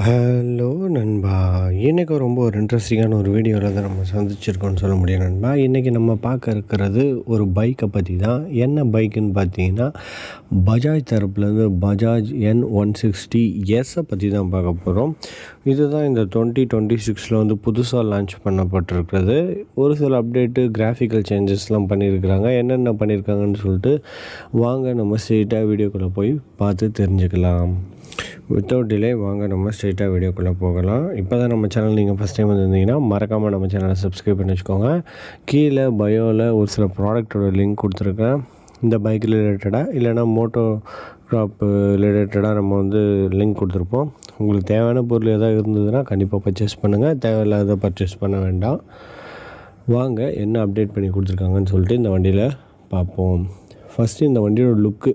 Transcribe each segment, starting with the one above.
Hello நண்பா! இன்னைக்கு ரொம்ப ஒரு இன்ட்ரெஸ்டிங்கான ஒரு வீடியோவில் தான் நம்ம சந்திச்சிருக்கோம்னு சொல்ல முடியும் நண்பா. இன்றைக்கி நம்ம பார்க்க இருக்கிறது ஒரு பைக்கை பற்றி தான். என்ன பைக்குன்னு பார்த்தீங்கன்னா, பஜாஜ் தரப்புலேருந்து பஜாஜ் N160 எஸ்ஸை பற்றி தான் பார்க்க போகிறோம். இதுதான் இந்த 2026 வந்து புதுசாக லான்ச் பண்ணப்பட்டிருக்கிறது. ஒரு சில அப்டேட்டு, கிராஃபிக்கல் சேஞ்சஸ்லாம் பண்ணியிருக்கிறாங்க. என்னென்ன பண்ணியிருக்காங்கன்னு சொல்லிட்டு வாங்க நம்ம ஸ்ட்ரெயிட்டாக வீடியோக்குள்ளே போய் பார்த்து தெரிஞ்சுக்கலாம். வித்தவுட் டிலே வாங்க நம்ம ஸ்ட்ரெயிட்டாக வீடியோக்குள்ளே போகலாம். இப்போ தான் நம்ம சேனல் நீங்கள் ஃபஸ்ட் டைம் வந்திருந்தீங்கன்னா மறக்காமல் நம்ம சேனலை சப்ஸ்கிரைப் பண்ணி வச்சுக்கோங்க. கீழே பயோவில் ஒரு சில ப்ராடக்டோட லிங்க் கொடுத்துருக்கேன். இந்த பைக் ரிலேட்டடாக இல்லைனா மோட்டோ க்ராப் ரிலேட்டடாக நம்ம வந்து லிங்க் கொடுத்துருப்போம். உங்களுக்கு தேவையான பொருள் எதாவது இருந்ததுன்னா கண்டிப்பாக பர்ச்சேஸ் பண்ணுங்கள். தேவையில்லாத பர்ச்சேஸ் பண்ண வேண்டாம். வாங்க என்ன அப்டேட் பண்ணி கொடுத்துருக்காங்கன்னு சொல்லிட்டு இந்த வண்டியில் பார்ப்போம். ஃபஸ்ட்டு இந்த வண்டியோட லுக்கு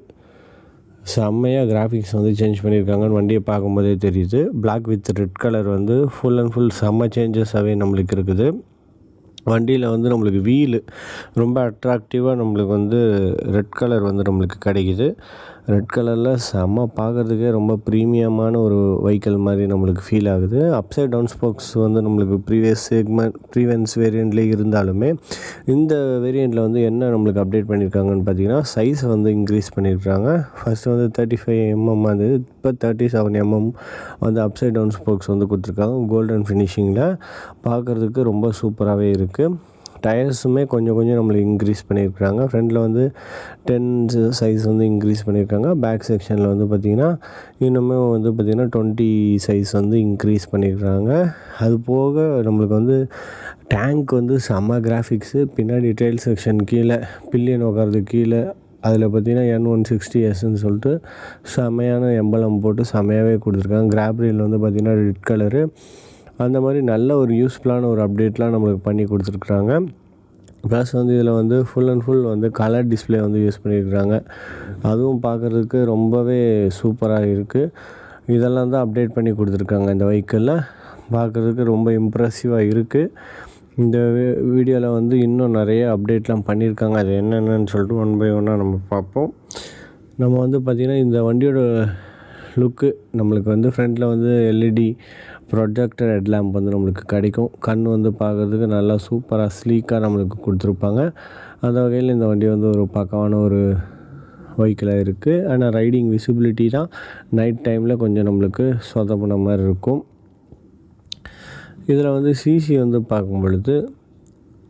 செம்மையாக கிராஃபிக்ஸ் வந்து சேஞ்ச் பண்ணியிருக்காங்கன்னு வண்டியை பார்க்கும்போதே தெரியுது. பிளாக் வித் ரெட் கலர் வந்து ஃபுல் அண்ட் ஃபுல் செம்ம சேஞ்சஸாகவே நம்மளுக்கு இருக்குது. வண்டியில் வந்து நம்மளுக்கு வீலு ரொம்ப அட்ராக்டிவாக நம்மளுக்கு வந்து ரெட் கலர் வந்து நம்மளுக்கு கிடைக்கிது. ரெட் கலரில் செம்ம பார்க்குறதுக்கே ரொம்ப ப்ரீமியமான ஒரு வெஹிக்கிள் மாதிரி நம்மளுக்கு ஃபீல் ஆகுது. அப்சைட் டவுன் ஸ்போக்ஸ் வந்து நம்மளுக்கு ப்ரீவியஸ் வேரியண்ட்லேயே இருந்தாலுமே இந்த வேரியண்ட்டில் வந்து என்ன நம்மளுக்கு அப்டேட் பண்ணியிருக்காங்கன்னு பார்த்தீங்கன்னா, சைஸை வந்து இன்க்ரீஸ் பண்ணியிருக்காங்க. ஃபஸ்ட்டு வந்து 35mm அது இப்போ 37mm வந்து அப்சைட் டவுன் ஸ்போக்ஸ் வந்து கொடுத்துருக்காங்க. கோல்டன் ஃபினிஷிங்கில் பார்க்குறதுக்கு ரொம்ப சூப்பராகவே இருக்குது. டயர்ஸுமே கொஞ்சம் நம்மளுக்கு இன்க்ரீஸ் பண்ணியிருக்காங்க. ஃப்ரண்டில் வந்து 10 சைஸ் வந்து இன்க்ரீஸ் பண்ணியிருக்காங்க. பேக் செக்ஷனில் வந்து பார்த்திங்கன்னா இன்னுமே வந்து பார்த்திங்கன்னா 20 சைஸ் வந்து இன்க்ரீஸ் பண்ணியிருக்காங்க. அது போக நம்மளுக்கு வந்து டேங்க் வந்து செம்ம கிராஃபிக்ஸு. பின்னாடி டெயில் செக்ஷன் கீழே பில்லியன் உட்காரது கீழே அதில் பார்த்திங்கன்னா N160 எஸ்ன்னு சொல்லிட்டு செம்மையான எம்பளம் போட்டு செம்மையாகவே கொடுத்துருக்காங்க. கிராப் ரீல் வந்து பார்த்திங்கன்னா ரெட் கலரு. அந்த மாதிரி நல்ல ஒரு யூஸ்ஃபுல்லான ஒரு அப்டேட்லாம் நம்மளுக்கு பண்ணி கொடுத்துருக்குறாங்க. ப்ளஸ் வந்து இதில் வந்து ஃபுல் அண்ட் ஃபுல் வந்து கலர் டிஸ்பிளே வந்து யூஸ் பண்ணியிருக்கிறாங்க. அதுவும் பார்க்குறதுக்கு ரொம்பவே சூப்பராக இருக்குது. இதெல்லாம் தான் அப்டேட் பண்ணி கொடுத்துருக்காங்க இந்த வெஹிக்கிளில். பார்க்குறதுக்கு ரொம்ப இம்ப்ரெசிவாக இருக்குது. இந்த வீடியோவில் வந்து இன்னும் நிறைய அப்டேட்லாம் பண்ணியிருக்காங்க. அது என்னென்னு சொல்லிட்டு ஒன் பை ஒன்னாக நம்ம பார்ப்போம். நம்ம வந்து பார்த்திங்கன்னா இந்த வண்டியோட லுக்கு நம்மளுக்கு வந்து ஃப்ரண்ட்டில் வந்து எல்இடி ப்ரொஜெக்டர் ஹெட்லேம்ப் வந்து நம்மளுக்கு கிடைக்கும். கண் வந்து பார்க்குறதுக்கு நல்லா சூப்பராக ஸ்லீக்காக நம்மளுக்கு கொடுத்துருப்பாங்க. அந்த வகையில் இந்த வண்டி வந்து ஒரு பக்கமான ஒரு வெஹிக்கிளாக இருக்குது. ஆனால் ரைடிங் விசிபிலிட்டி தான் நைட் டைமில் கொஞ்சம் நம்மளுக்கு சொதப்பின மாதிரி இருக்கும். இதில் வந்து சிசி வந்து பார்க்கும் பொழுது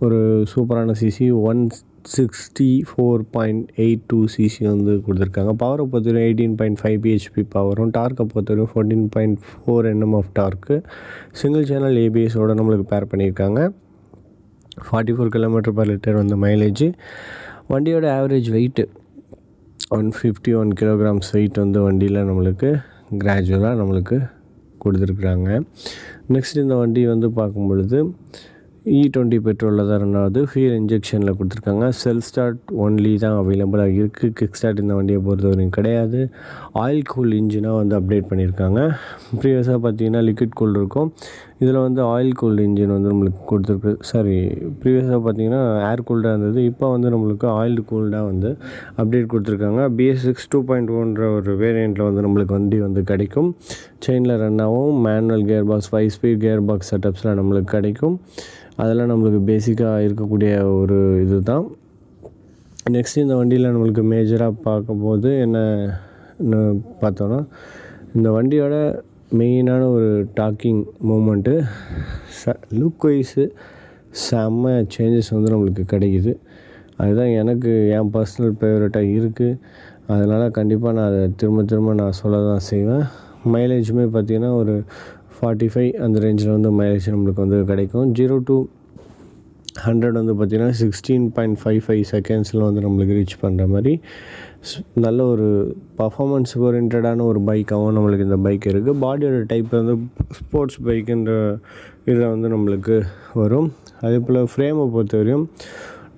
ஒரு சூப்பரான சிசி 164.82 சிசி வந்து கொடுத்துருக்காங்க. பவரை பொறுத்தவரைக்கும் 18.5 bhp பவரும், டார்க்கை பொறுத்தவரைக்கும் 14.4 Nm of torque. Single channel ஏபிஎஸோடு நம்மளுக்கு பேர் பண்ணியிருக்காங்க. 44 km/L வந்து மைலேஜ். வண்டியோட ஆவரேஜ் வெயிட்டு 151 kg வெயிட் வந்து வண்டியில் நம்மளுக்கு கிராஜுவலாக நம்மளுக்கு கொடுத்துருக்குறாங்க. நெக்ஸ்ட் இந்த வண்டி வந்து பார்க்கும் பொழுது E20 பெட்ரோலில் தான் ரெண்டாவது ஃபியூல் இன்ஜெக்ஷனில் கொடுத்துருக்காங்க. செல்ஃப் ஸ்டார்ட் ஒன்லி தான் அவைலபிளாக இருக்குது. கிக் ஸ்டார்ட் இந்த வண்டியை பொறுத்தவரைக்கும் கிடையாது. ஆயில் கூல் இன்ஜினாக வந்து அப்டேட் பண்ணியிருக்காங்க. ப்ரீவியஸாக பார்த்தீங்கன்னா லிக்விட் கூல் இருக்கும். இதில் வந்து ஆயில் கூல்டு இன்ஜின் வந்து நம்மளுக்கு கொடுத்துருக்கு. ப்ரீவியஸாக பார்த்தீங்கன்னா ஏர் கூல்டாக இருந்தது. இப்போ வந்து நம்மளுக்கு ஆயில் கூல்டாக வந்து அப்டேட் கொடுத்துருக்காங்க. BS6 2.1 ஒரு வேரியண்ட்டில் வந்து நம்மளுக்கு வண்டி வந்து கிடைக்கும். செயினில் ரன் ஆகும். Manual gear box 5 speed gear box செட்டப்ஸில் நம்மளுக்கு கிடைக்கும். அதெல்லாம் நம்மளுக்கு பேசிக்காக இருக்கக்கூடிய ஒரு இது தான். நெக்ஸ்ட் இந்த வண்டியில் நம்மளுக்கு மேஜராக பார்க்கும்போது என்ன பார்த்தோன்னா, இந்த வண்டியோட மெயினான ஒரு டாக்கிங் மூமெண்ட்டு லுக் வைஸு செம்ம சேஞ்சஸ் வந்து நம்மளுக்கு கிடைக்கிது. அதுதான் எனக்கு என் பர்சனல் ஃபேவரட்டாக இருக்குது. அதனால் கண்டிப்பாக நான் அதை திரும்ப நான் சொல்ல தான் செய்வேன். மைலேஜுமே பார்த்திங்கன்னா ஒரு 45 அந்த ரேஞ்சில் வந்து மைலேஜ் நம்மளுக்கு வந்து கிடைக்கும். 0 to 100 வந்து பார்த்திங்கன்னா 16.55 செகண்ட்ஸில் வந்து நம்மளுக்கு ரீச் பண்ணுற மாதிரி நல்ல ஒரு பர்ஃபார்மன்ஸ் ஓரியன்டான ஒரு பைக்காகவும் நம்மளுக்கு இந்த பைக் இருக்குது. பாடியோட டைப் வந்து ஸ்போர்ட்ஸ் பைக்குன்ற இதில் வந்து நம்மளுக்கு வரும். அதே போல் ஃப்ரேமை பொறுத்தவரையும்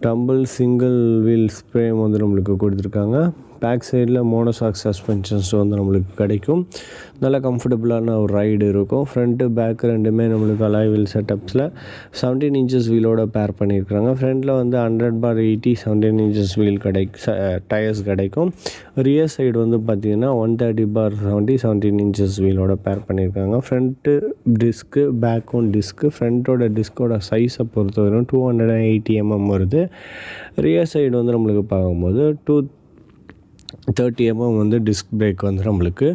டம்பிள் சிங்கிள் வீல் ஃப்ரேம் வந்து நம்மளுக்கு கொடுத்துருக்காங்க. பேக் சைடில் மோனோசாக் சஸ்பென்ஷன்ஸ் வந்து நம்மளுக்கு கிடைக்கும். நல்ல கம்ஃபர்டபுளான ஒரு ரைடு இருக்கும். ஃப்ரண்ட்டு பேக் ரெண்டுமே நம்மளுக்கு அலாய் வீல் செட்டப்ஸில் 17 இன்ச்சஸ் வீலோட பேர் பண்ணியிருக்கிறாங்க. ஃப்ரண்ட்டில் வந்து 100/80 17 இன்ச்சஸ் வீல் டயர்ஸ் கிடைக்கும். ரியர் சைடு வந்து பார்த்திங்கன்னா 130/70 17 இன்ச்சஸ் வீலோட பேர் பண்ணியிருக்காங்க. ஃப்ரண்ட்டு டிஸ்க்கு, பேக்கும் டிஸ்க்கு. ஃப்ரண்ட்டோட டிஸ்கோட சைஸை பொறுத்த வரைக்கும் 280 mm வருது. ரியர் சைடு வந்து நம்மளுக்கு பார்க்கும்போது 230 mm வந்து டிஸ்க் பிரேக் வந்து நம்மளுக்கு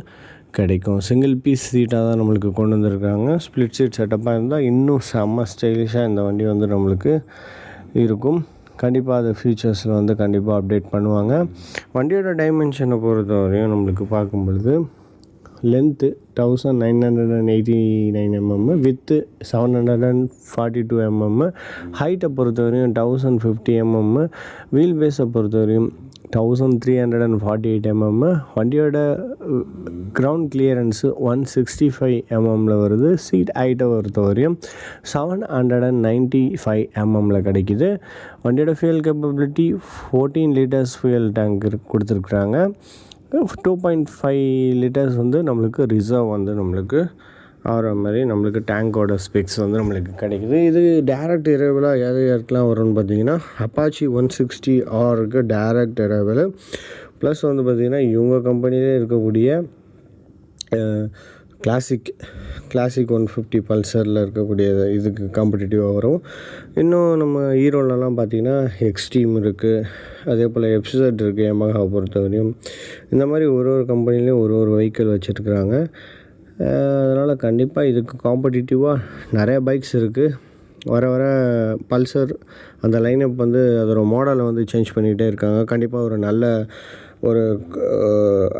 கிடைக்கும். சிங்கிள் பீஸ் சீட்டாக தான் நம்மளுக்கு கொண்டு வந்திருக்காங்க. ஸ்ப்ளிட் சீட் செட்டப்பாக இருந்தால் இன்னும் செம்ம ஸ்டைலிஷாக இந்த வண்டி வந்து நம்மளுக்கு இருக்கும். கண்டிப்பாக அது ஃபியூச்சர்ஸில் வந்து கண்டிப்பாக அப்டேட் பண்ணுவாங்க. வண்டியோட டைமென்ஷனை பொறுத்த வரையும் நம்மளுக்கு பார்க்கும்பொழுது லென்த்து 1989 mm, வித்து 742 mm, ஹைட்டை பொறுத்த வரையும் 1050 mm, வீல் பேஸை பொறுத்த வரையும் 1348 mm, வண்டியோட கிரவுண்ட் கிளியரன்ஸு 165 mm வருது. சீட் ஹைட்டை பொறுத்த வரையும் 795 mm கிடைக்குது. வண்டியோட fuel capability 14 liters fuel tank கொடுத்துருக்குறாங்க. 2.5 liters வந்து நம்மளுக்கு ரிசர்வ் வந்து நம்மளுக்கு ஆகிற மாதிரி நம்மளுக்கு டேங்கோட ஸ்பெக்ஸ் வந்து நம்மளுக்கு கிடைக்குது. இது டேரக்ட் எரேவலாக யாருக்கெல்லாம் வரும்னு பார்த்தீங்கன்னா Apache 160Rக்கு டேரக்ட் எரேவல். ப்ளஸ் வந்து பார்த்திங்கன்னா இவங்க கம்பெனிலே இருக்கக்கூடிய கிளாசிக் 150 பல்சரில் இருக்கக்கூடிய இதுக்கு காம்படிட்டிவாக வரும். இன்னும் நம்ம ஹீரோலலாம் பார்த்திங்கன்னா எக்ஸ்ட்ரீம் இருக்குது, அதே போல் எப்சட் இருக்குது. யமஹா பொறுத்தவரையும் இந்த மாதிரி ஒரு கம்பெனிலையும் ஒரு வெஹிக்கிள் வச்சுருக்குறாங்க. அதனால் கண்டிப்பாக இதுக்கு காம்படிட்டிவாக நிறைய பைக்ஸ் இருக்குது. வர பல்சர் அந்த லைனப் வந்து அதோட மாடலை வந்து சேஞ்ச் பண்ணிகிட்டே இருக்காங்க. கண்டிப்பாக ஒரு நல்ல ஒரு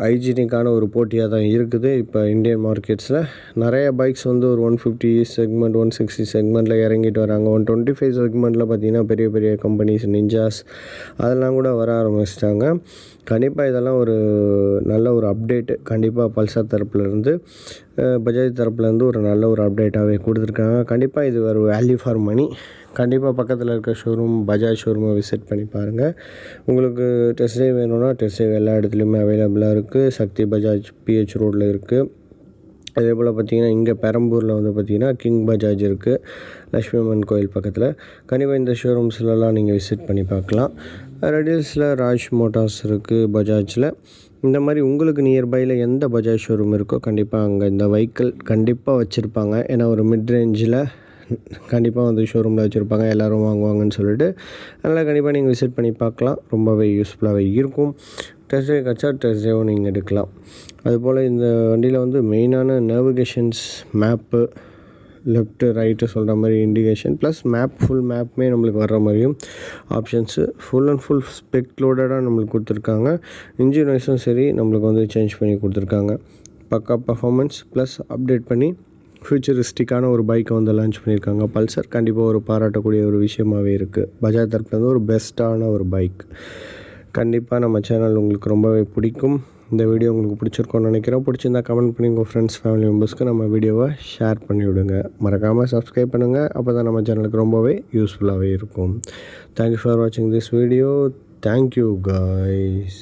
ஹைஜீனிக்கான ஒரு போட்டியாக தான் இருக்குது. இப்போ இந்தியன் மார்க்கெட்ஸில் நிறைய பைக்ஸ் வந்து ஒரு 150 செக்மெண்ட் 160 செக்மெண்ட்டில் இறங்கிட்டு வராங்க. 125 செக்மெண்ட்டில் பார்த்திங்கன்னா பெரிய கம்பெனிஸ் நிஞ்சாஸ் அதெல்லாம் கூட வர ஆரம்பிச்சிட்டாங்க. கண்டிப்பாக இதெல்லாம் ஒரு நல்ல ஒரு அப்டேட்டு. கண்டிப்பாக பல்சர் தரப்புலேருந்து பஜாஜ் தரப்புலேருந்து ஒரு நல்ல ஒரு அப்டேட்டாகவே கொடுத்துருக்காங்க. கண்டிப்பாக இது ஒரு வேல்யூ ஃபார் மணி. கண்டிப்பாக பக்கத்தில் இருக்க ஷோரூம் பஜாஜ் ஷோரூமை விசிட் பண்ணி பாருங்கள். உங்களுக்கு டெஸ்ட் ட்ரைவ் வேணும்னா டெஸ்ட் ட்ரைவ் எல்லா இடத்துலையுமே அவைலபிளாக இருக்குது. சக்தி பஜாஜ் PH ரோடில் இருக்குது. அதே போல் பார்த்திங்கன்னா இங்கே பெரம்பூரில் வந்து பார்த்திங்கன்னா கிங் பஜாஜ் இருக்குது, லட்சுமி அம்மன் கோயில் பக்கத்தில். கண்டிப்பாக இந்த ஷோரூம்ஸ்லலாம் நீங்கள் விசிட் பண்ணி பார்க்கலாம். ரெடில்ஸில் ராஜ் மோட்டார்ஸ் இருக்குது பஜாஜில். இந்த மாதிரி உங்களுக்கு நியர்பையில் எந்த பஜாஜ் ஷோரூம் இருக்கோ கண்டிப்பாக அங்கே இந்த வெஹிக்கிள் கண்டிப்பாக வச்சுருப்பாங்க. ஏன்னா ஒரு மிட் ரேஞ்சில் கண்டிப்பாக வந்து ஷோரூமில் வச்சுருப்பாங்க, எல்லோரும் வாங்குவாங்கன்னு சொல்லிட்டு. அதனால் கண்டிப்பாக நீங்கள் விசிட் பண்ணி பார்க்கலாம். ரொம்பவே யூஸ்ஃபுல்லாகவே இருக்கும். டெஸ்ட் ட்ரைவ் கிடச்சா டெஸ்ட் ட்ரைவும் நீங்கள் எடுக்கலாம். அதுபோல் இந்த வண்டியில் வந்து மெயினான நேவிகேஷன்ஸ், மேப்பு, லெஃப்ட்டு ரைட்டு சொல்கிற மாதிரி இண்டிகேஷன் ப்ளஸ் ஃபுல் மேப்புமே நம்மளுக்கு வர்ற மாதிரியும் options full and full spec லோடடாக நம்மளுக்கு கொடுத்துருக்காங்க. இன்ஜின் வைஸும் சரி நம்மளுக்கு வந்து சேஞ்ச் பண்ணி கொடுத்துருக்காங்க. பக்கா பர்ஃபார்மன்ஸ் ப்ளஸ் அப்டேட் பண்ணி ஃபியூச்சரிஸ்டிக்கான ஒரு பைக்கை வந்து லான்ச் பண்ணியிருக்காங்க. பல்சர் கண்டிப்பாக ஒரு பாராட்டக்கூடிய ஒரு விஷயமாகவே இருக்குது. பஜாஜ் தரப்புலேருந்து ஒரு பெஸ்ட்டான ஒரு பைக். கண்டிப்பாக நம்ம சேனல் உங்களுக்கு ரொம்பவே பிடிக்கும். இந்த வீடியோ உங்களுக்கு பிடிச்சிருக்கோன்னு நினைக்கிறோம். பிடிச்சிருந்தா கமெண்ட் பண்ணி உங்கள் ஃப்ரெண்ட்ஸ் ஃபேமிலி மெம்பர்ஸ்க்கு நம்ம வீடியோவை ஷேர் பண்ணி விடுங்க. மறக்காமல் சப்ஸ்கிரைப் பண்ணுங்கள். அப்போ தான் நம்ம சேனலுக்கு ரொம்பவே யூஸ்ஃபுல்லாகவே இருக்கும். தேங்க்யூ ஃபார் வாட்சிங் திஸ் வீடியோ. Thank you guys.